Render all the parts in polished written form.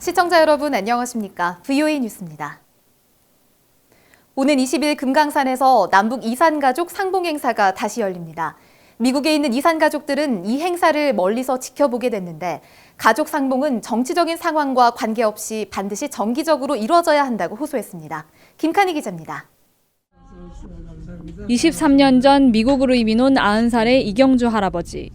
시청자 여러분 안녕하십니까? VOA 뉴스입니다. 오는 20일 금강산에서 남북 이산가족 상봉행사가 다시 열립니다. 미국에 있는 이산가족들은 이 행사를 멀리서 지켜보게 됐는데 가족 상봉은 정치적인 상황과 관계없이 반드시 정기적으로 이루어져야 한다고 호소했습니다. 김칸희 기자입니다. 23년 전 미국으로 이민 온 90살의 이경주 할아버지.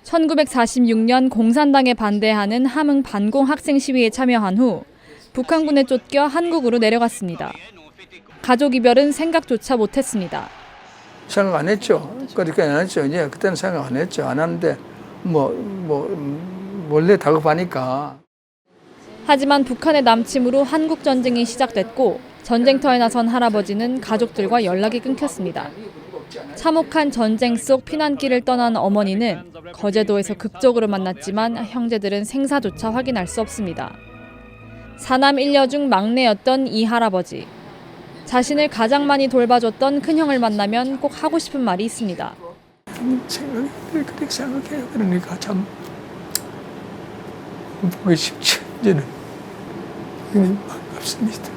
1946년 공산당에 반대하는 함흥 반공 학생 시위에 참여한 후 북한군에 쫓겨 한국으로 내려갔습니다. 가족 이별은 생각조차 못했습니다. 생각 안 했죠. 그렇게 안 했죠. 이제 그때는 생각 안 했죠. 안 하는데 원래 다급하니까. 하지만 북한의 남침으로 한국 전쟁이 시작됐고 전쟁터에 나선 할아버지는 가족들과 연락이 끊겼습니다. 참혹한 전쟁 속 피난길을 떠난 어머니는 거제도에서 극적으로 만났지만 형제들은 생사조차 확인할 수 없습니다. 사남 1녀 중 막내였던 이 할아버지. 자신을 가장 많이 돌봐줬던 큰형을 만나면 꼭 하고 싶은 말이 있습니다. 그렇게 생각해요. 그러니까 참 보기 쉽지. 이제는 반갑습니다.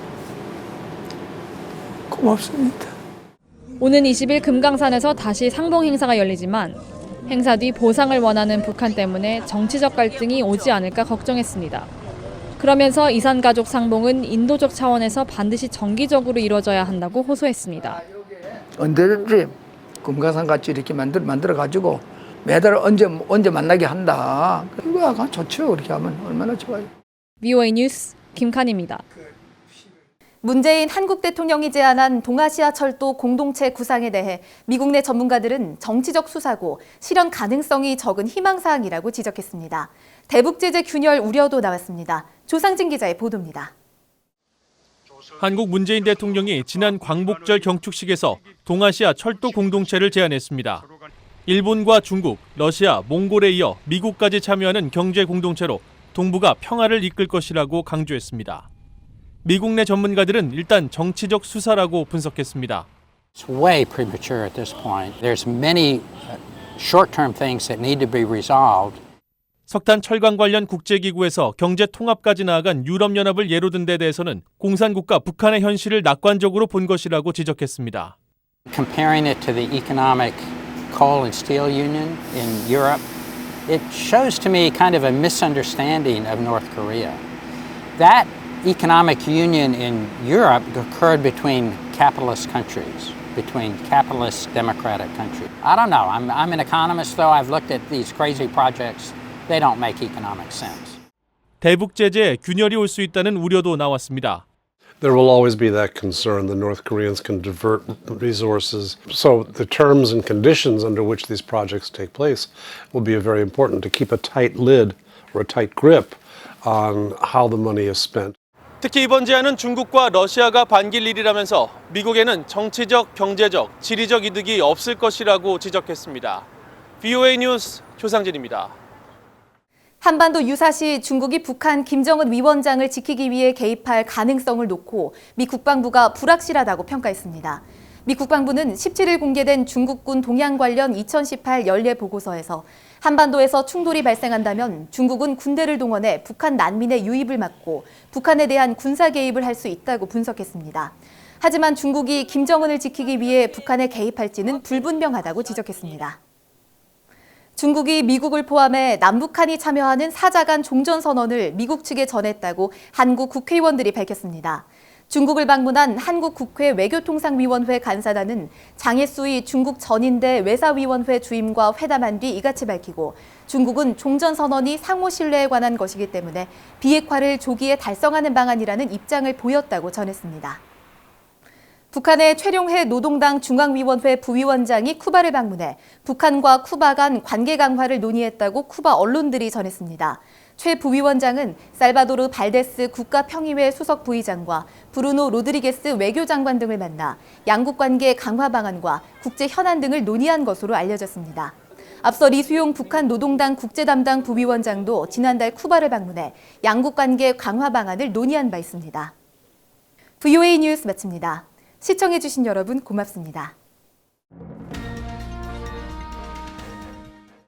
고맙습니다. 오는 20일 금강산에서 다시 상봉 행사가 열리지만 행사 뒤 보상을 원하는 북한 때문에 정치적 갈등이 오지 않을까 걱정했습니다. 그러면서 이산가족 상봉은 인도적 차원에서 반드시 정기적으로 이루어져야 한다고 호소했습니다. 언제든지 금강산 같이 이렇게 만들어가지고 매달 언제 만나게 한다. 그거 약간 좋죠. 그렇게 하면 얼마나 좋아요. VOA 뉴스 김칸희입니다. 문재인 한국 대통령이 제안한 동아시아 철도 공동체 구상에 대해 미국 내 전문가들은 정치적 수사고 실현 가능성이 적은 희망사항이라고 지적했습니다. 대북 제재 균열 우려도 나왔습니다. 조상진 기자의 보도입니다. 한국 문재인 대통령이 지난 광복절 경축식에서 동아시아 철도 공동체를 제안했습니다. 일본과 중국, 러시아, 몽골에 이어 미국까지 참여하는 경제 공동체로 동북아 평화를 이끌 것이라고 강조했습니다. 미국 내 전문가들은 일단 정치적 수사라고 분석했습니다. It's way premature at this point. There's many short-term things that need to be resolved. 석탄 철강 관련 국제기구에서 경제 통합까지 나아간 유럽연합을 예로 든 데 대해서는 공산국가 북한의 현실을 낙관적으로 본 것이라고 지적했습니다. Comparing it to the economic coal and steel union in Europe, it shows to me kind of a misunderstanding of North Korea. That economic union in Europe occurred between capitalist countries, between capitalist democratic countries. I don't know. I'm an economist, though. I've looked at these crazy projects. They don't make economic sense. 대북 제재에 균열이 올 수 있다는 우려도 나왔습니다. There will always be that concern. The North Koreans can divert resources. So the terms and conditions under which these projects take place will be very important to keep a tight lid or a tight grip on how the money is spent. 특히 이번 제안은 중국과 러시아가 반길 일이라면서 미국에는 정치적, 경제적, 지리적 이득이 없을 것이라고 지적했습니다. VOA 뉴스 조상진입니다. 한반도 유사시 중국이 북한 김정은 위원장을 지키기 위해 개입할 가능성을 놓고 미 국방부가 불확실하다고 평가했습니다. 미 국방부는 17일 공개된 중국군 동향 관련 2018 연례 보고서에서 한반도에서 충돌이 발생한다면 중국은 군대를 동원해 북한 난민의 유입을 막고 북한에 대한 군사 개입을 할 수 있다고 분석했습니다. 하지만 중국이 김정은을 지키기 위해 북한에 개입할지는 불분명하다고 지적했습니다. 중국이 미국을 포함해 남북한이 참여하는 사자간 종전선언을 미국 측에 전했다고 한국 국회의원들이 밝혔습니다. 중국을 방문한 한국 국회 외교통상위원회 간사단은 장혜수의 중국 전인대 외사위원회 주임과 회담한 뒤 이같이 밝히고 중국은 종전선언이 상호 신뢰에 관한 것이기 때문에 비핵화를 조기에 달성하는 방안이라는 입장을 보였다고 전했습니다. 북한의 최룡해 노동당 중앙위원회 부위원장이 쿠바를 방문해 북한과 쿠바 간 관계 강화를 논의했다고 쿠바 언론들이 전했습니다. 최 부위원장은 살바도르 발데스 국가평의회 수석 부의장과 브루노 로드리게스 외교장관 등을 만나 양국 관계 강화 방안과 국제 현안 등을 논의한 것으로 알려졌습니다. 앞서 리수용 북한 노동당 국제담당 부위원장도 지난달 쿠바를 방문해 양국 관계 강화 방안을 논의한 바 있습니다. VOA 뉴스 마칩니다. 시청해주신 여러분 고맙습니다.